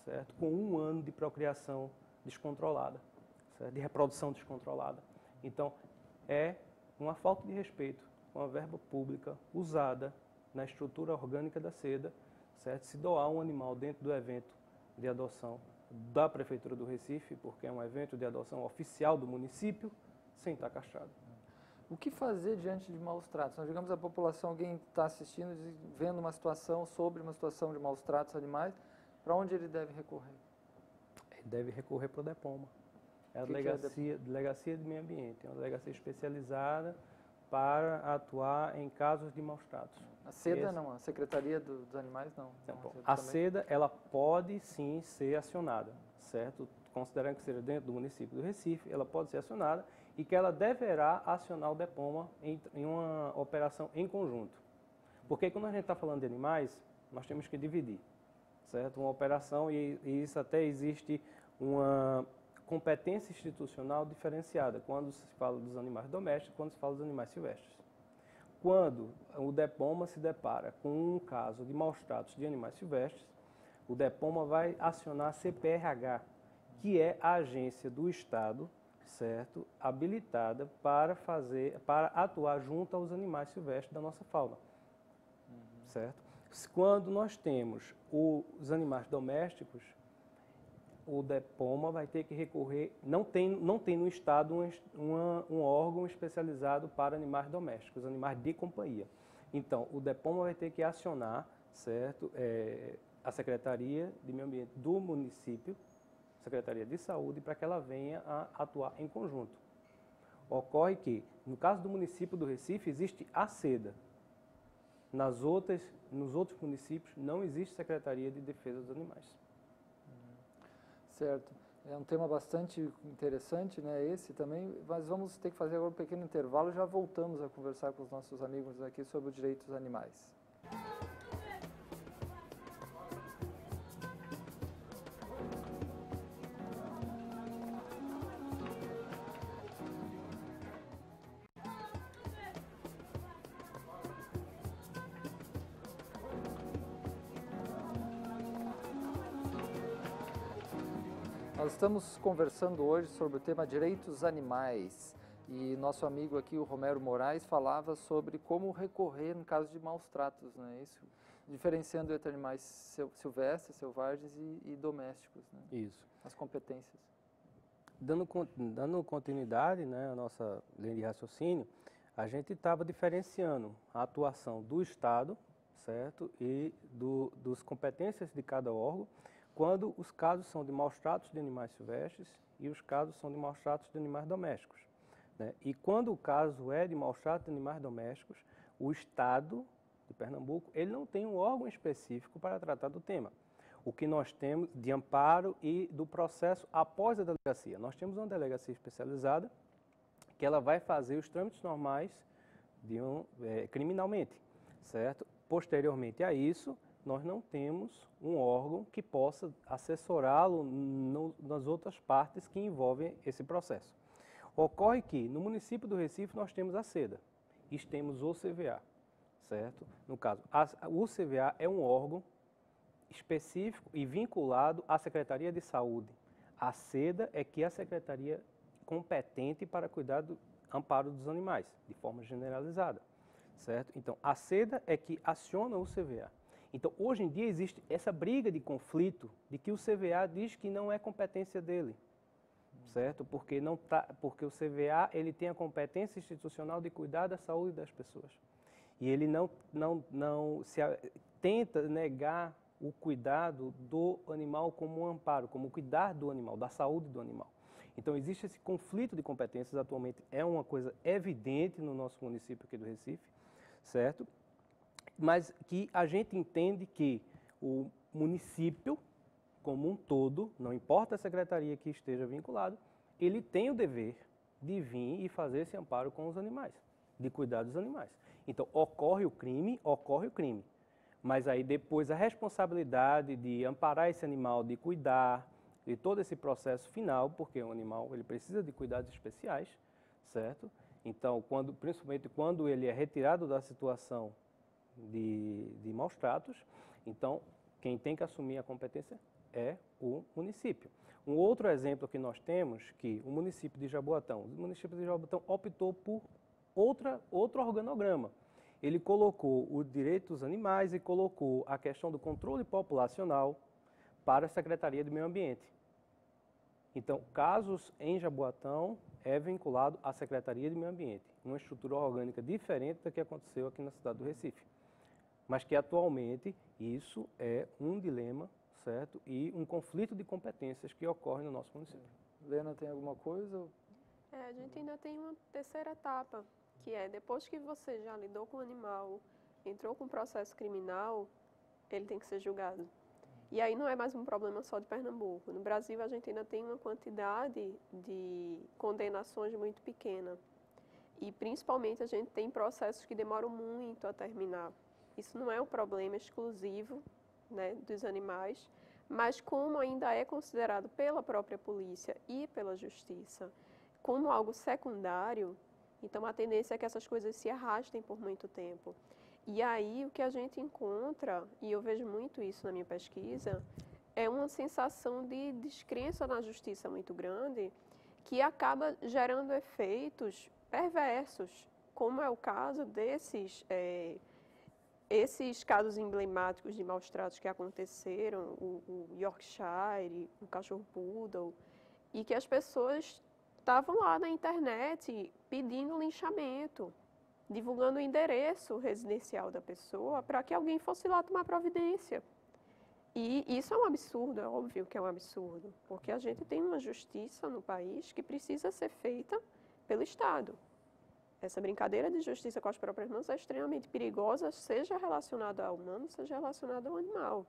certo? Com 1 ano de procriação descontrolada, certo? De reprodução descontrolada. Então, é uma falta de respeito com a verba pública usada na estrutura orgânica da seda, certo? Se doar um animal dentro do evento de adoção da Prefeitura do Recife, porque é um evento de adoção oficial do município, sem estar castrado. O que fazer diante de maus tratos? Então, digamos, a população, alguém está assistindo, vendo uma situação, sobre uma situação de maus tratos animais, para onde ele deve recorrer? Ele deve recorrer para o DEPOMA. É a Delegacia de Meio Ambiente, é uma delegacia especializada para atuar em casos de maus tratos. A seda não, a Secretaria dos Animais não. A seda, ela pode sim ser acionada, certo? Considerando que seja dentro do município do Recife, ela pode ser acionada e que ela deverá acionar o DEPOMA em uma operação em conjunto. Porque quando a gente está falando de animais, nós temos que dividir, certo? Uma operação, e isso até existe uma competência institucional diferenciada quando se fala dos animais domésticos e quando se fala dos animais silvestres. Quando o DEPOMA se depara com um caso de maus tratos de animais silvestres, o DEPOMA vai acionar a CPRH, que é a agência do Estado, certo, habilitada para atuar junto aos animais silvestres da nossa fauna, certo? Quando nós temos os animais domésticos, o DEPOMA vai ter que recorrer, não tem no Estado um órgão especializado para animais domésticos, animais de companhia. Então, o DEPOMA vai ter que acionar, certo, a Secretaria de Meio Ambiente do município, Secretaria de Saúde, para que ela venha a atuar em conjunto. Ocorre que, no caso do município do Recife, existe a SEDA. Nos outros municípios não existe Secretaria de Defesa dos Animais. Certo. É um tema bastante interessante, né, esse também, mas vamos ter que fazer agora um pequeno intervalo e já voltamos a conversar com os nossos amigos aqui sobre os direitos dos animais. Nós estamos conversando hoje sobre o tema direitos animais e nosso amigo aqui, o Romero Moraes, falava sobre como recorrer no caso de maus tratos, né? Isso, diferenciando entre animais silvestres, selvagens e domésticos, né? Isso. As competências. Dando continuidade, né, à nossa linha de raciocínio, a gente estava diferenciando a atuação do Estado, certo, e dos competências de cada órgão, quando os casos são de maus tratos de animais silvestres e os casos são de maus tratos de animais domésticos, né? E quando o caso é de maus tratos de animais domésticos, o Estado de Pernambuco, ele não tem um órgão específico para tratar do tema. O que nós temos de amparo e do processo após a delegacia. Nós temos uma delegacia especializada que ela vai fazer os trâmites normais criminalmente, certo? Posteriormente a isso, nós não temos um órgão que possa assessorá-lo nas outras partes que envolvem esse processo. Ocorre que no município do Recife nós temos a SEDA e temos o CVA, certo? No caso, o CVA é um órgão específico e vinculado à Secretaria de Saúde. A SEDA é que é a secretaria competente para cuidar do amparo dos animais, de forma generalizada, certo? Então, a SEDA é que aciona o CVA. Então, hoje em dia existe essa briga de conflito de que o CVA diz que não é competência dele, certo? Porque o CVA ele tem a competência institucional de cuidar da saúde das pessoas. E ele tenta negar o cuidado do animal como um amparo, como cuidar do animal, da saúde do animal. Então, existe esse conflito de competências atualmente, é uma coisa evidente no nosso município aqui do Recife, certo? Mas que a gente entende que o município, como um todo, não importa a secretaria que esteja vinculado, ele tem o dever de vir e fazer esse amparo com os animais, de cuidar dos animais. Então, ocorre o crime, mas aí depois a responsabilidade de amparar esse animal, de cuidar, de todo esse processo final, porque o animal ele precisa de cuidados especiais, certo? Então, principalmente quando ele é retirado da situação de maus tratos, então quem tem que assumir a competência é o município. Um outro exemplo que nós temos, que o município de Jaboatão optou por outro organograma. Ele colocou o direito dos animais e colocou a questão do controle populacional para a Secretaria do Meio Ambiente. Então, casos em Jaboatão é vinculado à Secretaria de Meio Ambiente, uma estrutura orgânica diferente da que aconteceu aqui na cidade do Recife. Mas que atualmente isso é um dilema, certo? E um conflito de competências que ocorre no nosso município. Lena, tem alguma coisa? A gente ainda tem uma terceira etapa, que é depois que você já lidou com o animal, entrou com o processo criminal, ele tem que ser julgado. E aí não é mais um problema só de Pernambuco. No Brasil, a gente ainda tem uma quantidade de condenações muito pequena. E, principalmente, a gente tem processos que demoram muito a terminar. Isso não é um problema exclusivo, né, dos animais, mas como ainda é considerado pela própria polícia e pela justiça como algo secundário, então a tendência é que essas coisas se arrastem por muito tempo. E aí o que a gente encontra, e eu vejo muito isso na minha pesquisa, é uma sensação de descrença na justiça muito grande, que acaba gerando efeitos perversos, como é o caso esses casos emblemáticos de maus tratos que aconteceram, o Yorkshire, o cachorro poodle, e que as pessoas estavam lá na internet pedindo linchamento, divulgando o endereço residencial da pessoa para que alguém fosse lá tomar providência. E isso é um absurdo, é óbvio que é um absurdo, porque a gente tem uma justiça no país que precisa ser feita pelo Estado. Essa brincadeira de justiça com as próprias mãos é extremamente perigosa, seja relacionada ao humano, seja relacionada ao animal.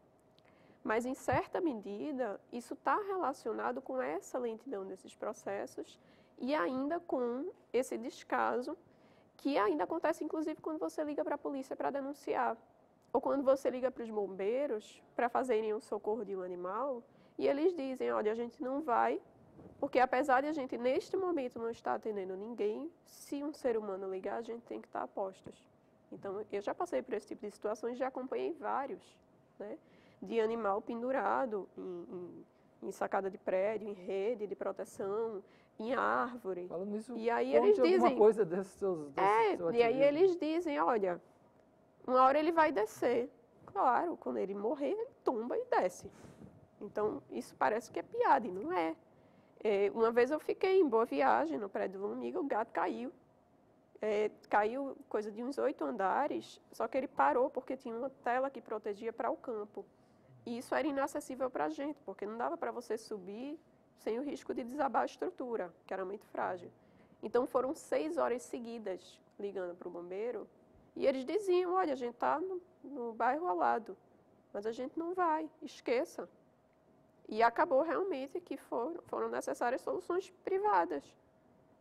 Mas, em certa medida, isso está relacionado com essa lentidão desses processos e ainda com esse descaso que ainda acontece, inclusive, quando você liga para a polícia para denunciar. Ou quando você liga para os bombeiros para fazerem um socorro de um animal e eles dizem, olha, a gente não vai, porque apesar de a gente, neste momento, não estar atendendo ninguém, se um ser humano ligar, a gente tem que estar a postos. Então, eu já passei por esse tipo de situações, já acompanhei vários, né, de animal pendurado em sacada de prédio, em rede de proteção, em árvore. Falando nisso, e aí conte eles alguma dizem, coisa desses seus seu e aí ativismo. eles dizem, olha, uma hora ele vai descer. Claro, quando ele morrer, ele tomba e desce. Então, isso parece que é piada, e não é. Uma vez eu fiquei em Boa Viagem, no prédio de uma amiga, o gato caiu. Caiu coisa de uns 8 andares, só que ele parou porque tinha uma tela que protegia para o campo. E isso era inacessível para a gente, porque não dava para você subir sem o risco de desabar a estrutura, que era muito frágil. Então, foram 6 horas seguidas ligando para o bombeiro, e eles diziam, olha, a gente está no bairro ao lado, mas a gente não vai, esqueça. E acabou realmente que foram necessárias soluções privadas.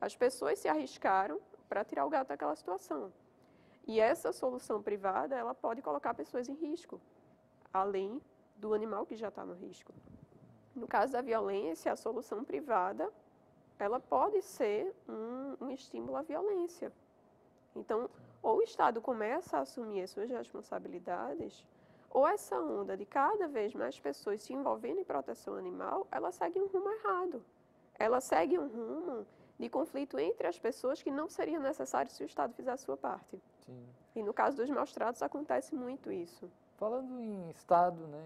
As pessoas se arriscaram para tirar o gato daquela situação. E essa solução privada, ela pode colocar pessoas em risco, além do animal que já está no risco. No caso da violência, a solução privada, ela pode ser um estímulo à violência. Então, ou o Estado começa a assumir as suas responsabilidades, ou essa onda de cada vez mais pessoas se envolvendo em proteção animal, ela segue um rumo errado. Ela segue um rumo de conflito entre as pessoas que não seria necessário se o Estado fizer a sua parte. Sim. E no caso dos maus tratos acontece muito isso. Falando em Estado, né,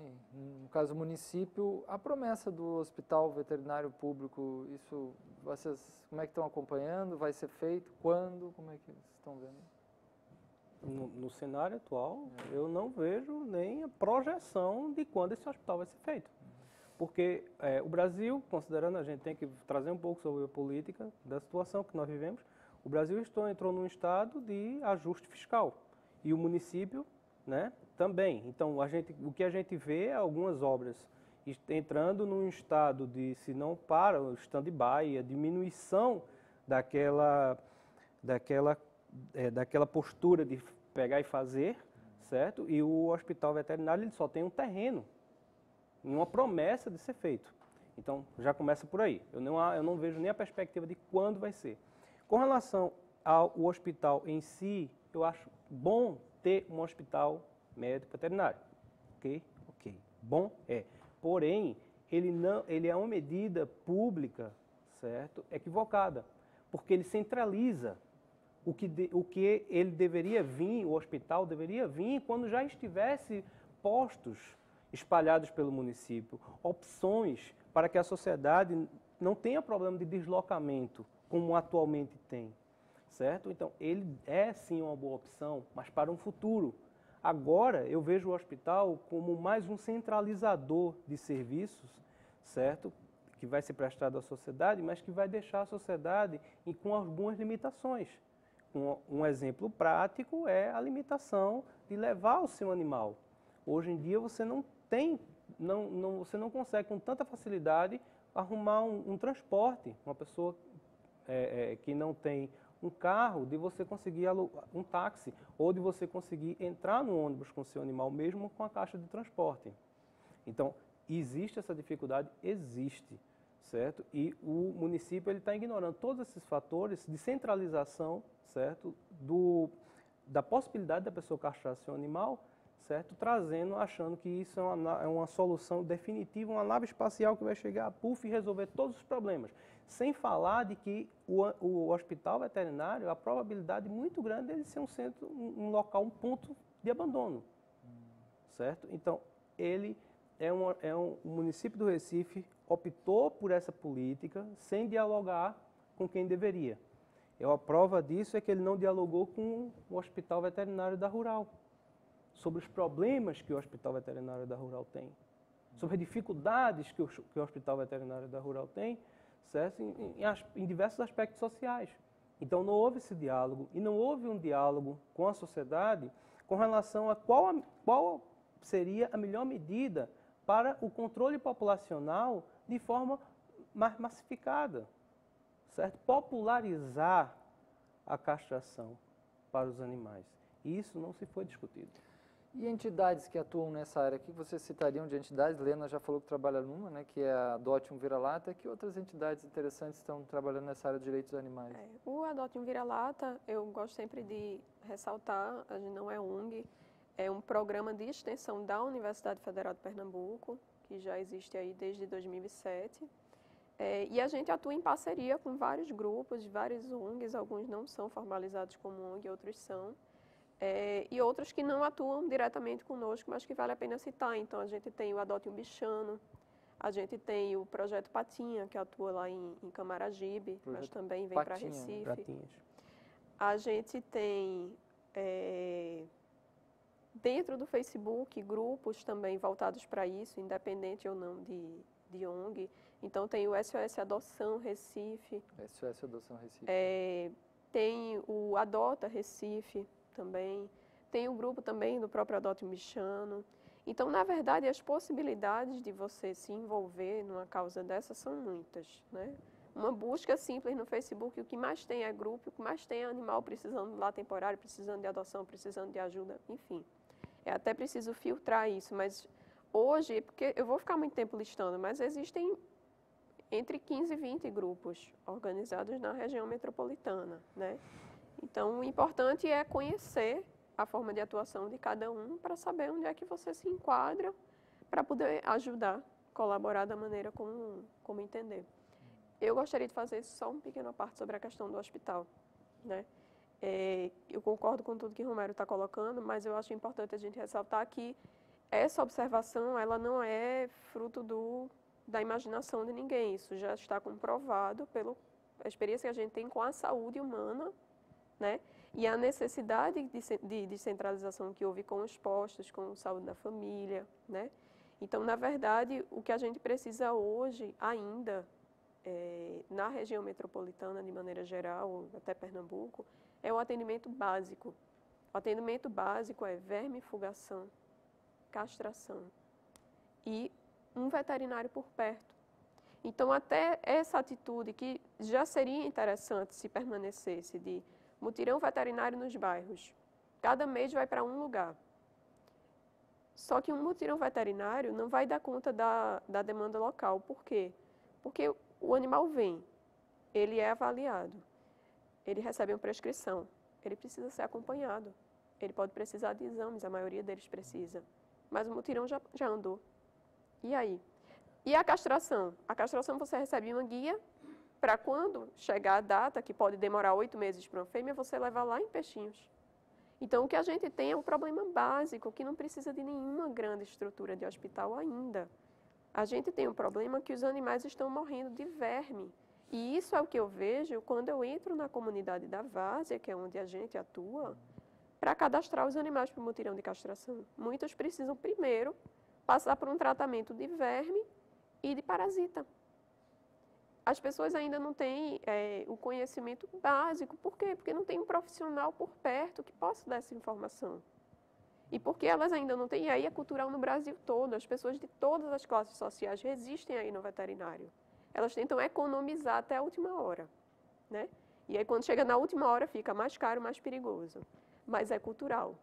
no caso município, a promessa do Hospital Veterinário Público, isso vocês como é que estão acompanhando? Vai ser feito? Quando? Como é que vocês estão vendo? No cenário atual, eu não vejo nem a projeção de quando esse hospital vai ser feito. Porque o Brasil, considerando, a gente tem que trazer um pouco sobre a política da situação que nós vivemos, o Brasil entrou num estado de ajuste fiscal e o município, né, também. Então, o que a gente vê é algumas obras entrando num estado de, se não para, o stand-by, a diminuição daquela postura de pegar e fazer, certo? E o hospital veterinário ele só tem um terreno e uma promessa de ser feito. Então, já começa por aí. Eu não vejo nem a perspectiva de quando vai ser. Com relação ao hospital em si, eu acho bom ter um hospital médico veterinário. Ok? Bom é. Porém, ele é uma medida pública, certo? Equivocada. Porque ele centraliza o que ele deveria vir, o hospital deveria vir quando já estivesse postos espalhados pelo município, opções para que a sociedade não tenha problema de deslocamento, como atualmente tem, certo? Então, ele é sim uma boa opção, mas para um futuro. Agora, eu vejo o hospital como mais um centralizador de serviços, certo? Que vai ser prestado à sociedade, mas que vai deixar a sociedade com algumas limitações. Um exemplo prático é a limitação de levar o seu animal. Hoje em dia você você não consegue com tanta facilidade arrumar um transporte, uma pessoa que não tem um carro, de você conseguir um táxi, ou de você conseguir entrar no ônibus com o seu animal, mesmo com a caixa de transporte. Então, existe essa dificuldade? Existe, certo? E o município está ignorando todos esses fatores de centralização, certo? Da possibilidade da pessoa castrar seu animal, certo? Achando que isso é uma solução definitiva, uma nave espacial que vai chegar, puf, e resolver todos os problemas. Sem falar de que o hospital veterinário, a probabilidade muito grande dele ser um centro, um local, um ponto de abandono, certo? Então, o município do Recife optou por essa política sem dialogar com quem deveria. A prova disso é que ele não dialogou com o Hospital Veterinário da Rural, sobre os problemas que o Hospital Veterinário da Rural tem, sobre as dificuldades que o Hospital Veterinário da Rural tem, certo? Em diversos aspectos sociais. Então não houve esse diálogo e não houve um diálogo com a sociedade com relação a qual seria a melhor medida para o controle populacional de forma mais massificada, certo? Popularizar a castração para os animais. E isso não se foi discutido. E entidades que atuam nessa área, o que vocês citariam de entidades? Lena já falou que trabalha numa, né, que é a Adote um Vira-Lata. Que outras entidades interessantes estão trabalhando nessa área de direitos dos animais? O Adote um Vira-Lata, eu gosto sempre de ressaltar, a gente não é ONG, é um programa de extensão da Universidade Federal de Pernambuco, que já existe aí desde 2007. E a gente atua em parceria com vários grupos, vários ONGs, alguns não são formalizados como ONG, outros são. E outros que não atuam diretamente conosco, mas que vale a pena citar. Então, a gente tem o Adote um Bichano, a gente tem o Projeto Patinha, que atua lá em Camaragibe, mas também vem para Recife. Pratinhas. A gente tem, dentro do Facebook, grupos também voltados para isso, independente ou não de ONG. Então, tem o SOS Adoção Recife. SOS Adoção Recife. Tem o Adota Recife também. Tem o grupo também do próprio Adote um Bichano. Então, na verdade, as possibilidades de você se envolver numa causa dessa são muitas, né? Uma busca simples no Facebook, o que mais tem é grupo, o que mais tem é animal precisando lá temporário, precisando de adoção, precisando de ajuda, enfim. É até preciso filtrar isso, mas hoje, porque eu vou ficar muito tempo listando, mas existem entre 15 e 20 grupos organizados na região metropolitana, né? Então, o importante é conhecer a forma de atuação de cada um para saber onde é que você se enquadra para poder ajudar, colaborar da maneira como entender. Eu gostaria de fazer só uma pequena parte sobre a questão do hospital, né? Eu concordo com tudo que o Romero está colocando, mas eu acho importante a gente ressaltar que essa observação ela não é fruto da imaginação de ninguém. Isso já está comprovado pela experiência que a gente tem com a saúde humana, né? E a necessidade de descentralização que houve com os postos, com a saúde da família, né? Então, na verdade, o que a gente precisa hoje ainda, na região metropolitana, de maneira geral, até Pernambuco, é o atendimento básico. O atendimento básico é vermifugação, castração e um veterinário por perto. Então, até essa atitude que já seria interessante se permanecesse de mutirão veterinário nos bairros. Cada mês vai para um lugar. Só que um mutirão veterinário não vai dar conta da demanda local. Por quê? Porque o animal vem, ele é avaliado, ele recebe uma prescrição, ele precisa ser acompanhado, ele pode precisar de exames, a maioria deles precisa. Mas o mutirão já andou. E aí? E a castração? A castração você recebe uma guia para quando chegar a data, que pode demorar 8 meses para uma fêmea, você levar lá em Peixinhos. Então, o que a gente tem é um problema básico, que não precisa de nenhuma grande estrutura de hospital ainda. A gente tem um problema que os animais estão morrendo de verme. E isso é o que eu vejo quando eu entro na comunidade da Várzea, que é onde a gente atua, para cadastrar os animais para o mutirão de castração. Muitos precisam primeiro passar por um tratamento de verme e de parasita. As pessoas ainda não têm o conhecimento básico. Por quê? Porque não tem um profissional por perto que possa dar essa informação. E porque elas ainda não têm, e aí é cultural no Brasil todo, as pessoas de todas as classes sociais resistem aí no veterinário. Elas tentam economizar até a última hora, né? E aí quando chega na última hora fica mais caro, mais perigoso. Mas é cultural.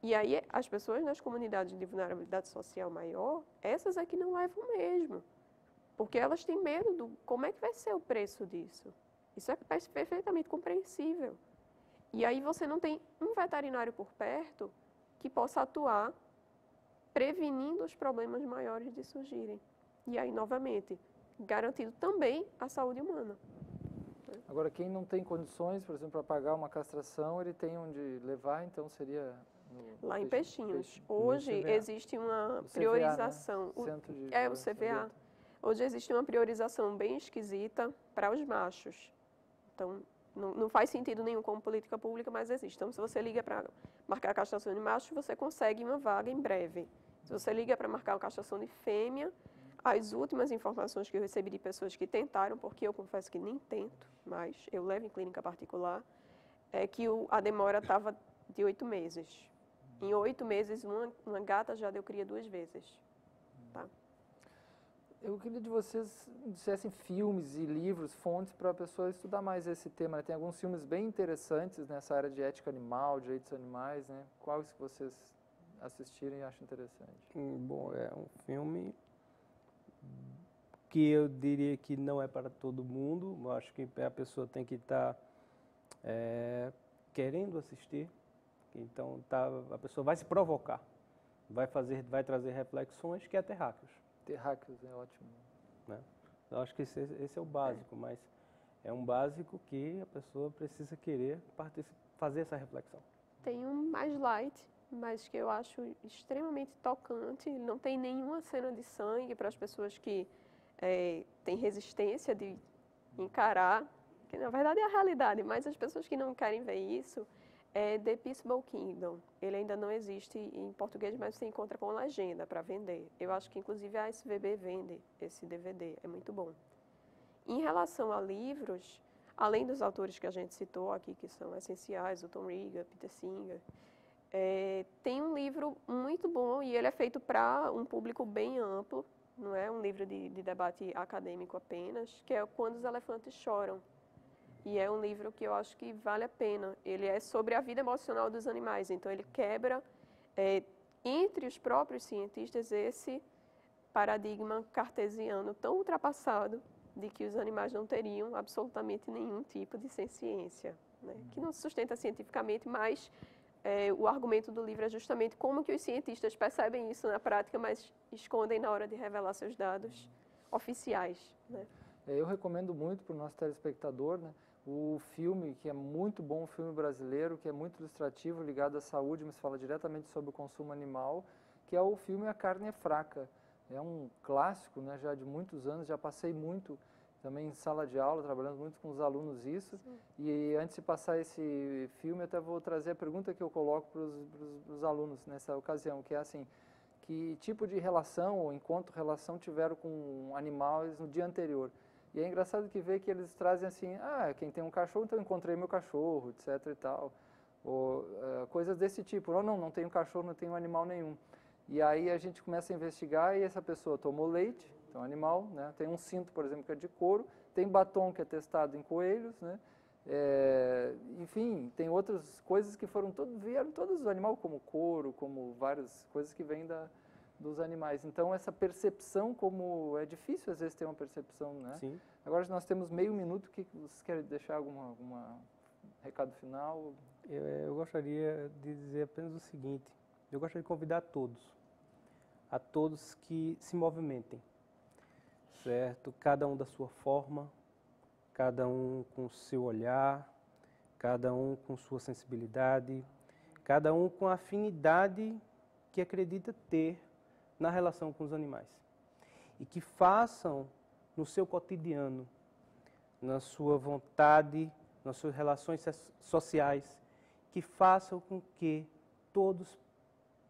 E aí as pessoas nas comunidades de vulnerabilidade social maior, essas é que não levam mesmo. Porque elas têm medo do como é que vai ser o preço disso. Isso é perfeitamente compreensível. E aí você não tem um veterinário por perto que possa atuar prevenindo os problemas maiores de surgirem. E aí, novamente, garantindo também a saúde humana. Agora, quem não tem condições, por exemplo, para pagar uma castração, ele tem onde levar, então seria... Lá em Peixinhos. Hoje existe uma priorização. CVA, né? O CVA. Hoje existe uma priorização bem esquisita para os machos. Então, não faz sentido nenhum como política pública, mas existe. Então, se você liga para marcar a castração de macho, você consegue uma vaga em breve. Se você liga para marcar a castração de fêmea, As últimas informações que eu recebi de pessoas que tentaram, porque eu confesso que nem tento, mas eu levo em clínica particular, é que a demora estava de 8 meses. Em 8 meses, uma gata já deu cria 2 vezes. Tá? Eu queria de vocês dissessem filmes e livros, fontes para a pessoa estudar mais esse tema, né? Tem alguns filmes bem interessantes nessa área de ética animal, direitos animais, né? Quais que vocês assistirem e acham interessante? Bom, é um filme que eu diria que não é para todo mundo. Eu acho que a pessoa tem que estar querendo assistir. Então a pessoa vai se provocar, vai trazer reflexões, que é Terráqueos. Terráqueos é ótimo. Né? Eu acho que esse é o básico, mas é um básico que a pessoa precisa querer fazer essa reflexão. Tem um mais light, mas que eu acho extremamente tocante. Não tem nenhuma cena de sangue para as pessoas que têm resistência de encarar, que na verdade é a realidade, mas as pessoas que não querem ver isso, é The Peaceable Kingdom. Ele ainda não existe em português, mas você encontra com legenda para vender. Eu acho que inclusive a SVB vende esse DVD, é muito bom. Em relação a livros, além dos autores que a gente citou aqui, que são essenciais, o Tom Riga, Peter Singer, tem um livro muito bom e ele é feito para um público bem amplo, não é um livro de debate acadêmico apenas, que é Quando os Elefantes Choram. E é um livro que eu acho que vale a pena. Ele é sobre a vida emocional dos animais, então ele quebra, entre os próprios cientistas, esse paradigma cartesiano tão ultrapassado de que os animais não teriam absolutamente nenhum tipo de senciência, né? Que não se sustenta cientificamente, mas o argumento do livro é justamente como que os cientistas percebem isso na prática, mas escondem na hora de revelar seus dados oficiais, né? Eu recomendo muito para o nosso telespectador, né, o filme, que é muito bom, um filme brasileiro, que é muito ilustrativo, ligado à saúde, mas fala diretamente sobre o consumo animal, que é o filme A Carne é Fraca. É um clássico, né, já de muitos anos, já passei muito também em sala de aula, trabalhando muito com os alunos isso. Sim. E antes de passar esse filme, até vou trazer a pergunta que eu coloco para os alunos nessa ocasião, que é assim: que tipo de relação ou encontro-relação tiveram com animais no dia anterior? E é engraçado que vê que eles trazem assim: quem tem um cachorro, então eu encontrei meu cachorro, etc e tal. Ou coisas desse tipo. Ou não tenho cachorro, não tenho animal nenhum. E aí a gente começa a investigar e essa pessoa tomou leite, então animal, né? Tem um cinto, por exemplo, que é de couro, tem batom que é testado em coelhos, né? Enfim, tem outras coisas que vieram todos do animal, como couro, como várias coisas que vêm dos animais. Então, essa percepção, como é difícil às vezes ter uma percepção, né? Sim. Agora nós temos meio minuto, que vocês querem deixar algum recado final? Eu gostaria de dizer apenas o seguinte: eu gostaria de convidar a todos que se movimentem, certo? Cada um da sua forma, cada um com o seu olhar, cada um com sua sensibilidade, cada um com a afinidade que acredita ter na relação com os animais. E que façam no seu cotidiano, na sua vontade, nas suas relações sociais, que façam com que todos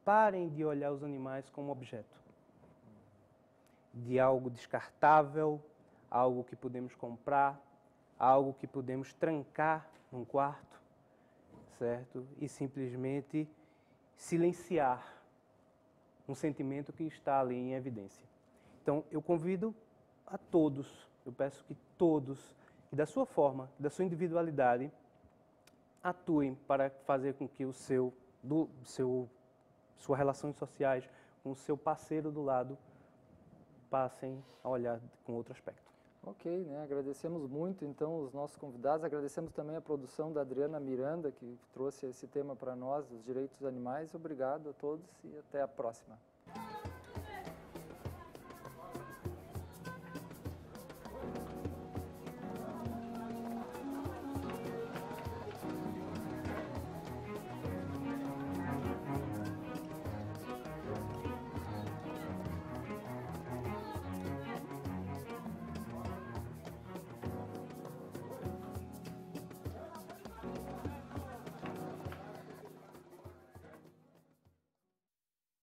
parem de olhar os animais como objeto, de algo descartável, algo que podemos comprar, algo que podemos trancar num quarto, certo? E simplesmente silenciar um sentimento que está ali em evidência. Então, eu convido a todos, eu peço que todos, que da sua forma, da sua individualidade, atuem para fazer com que suas relações sociais com o seu parceiro do lado passem a olhar com outro aspecto. Ok, né? Agradecemos muito então os nossos convidados, agradecemos também a produção da Adriana Miranda, que trouxe esse tema para nós, os direitos dos animais. Obrigado a todos e até a próxima.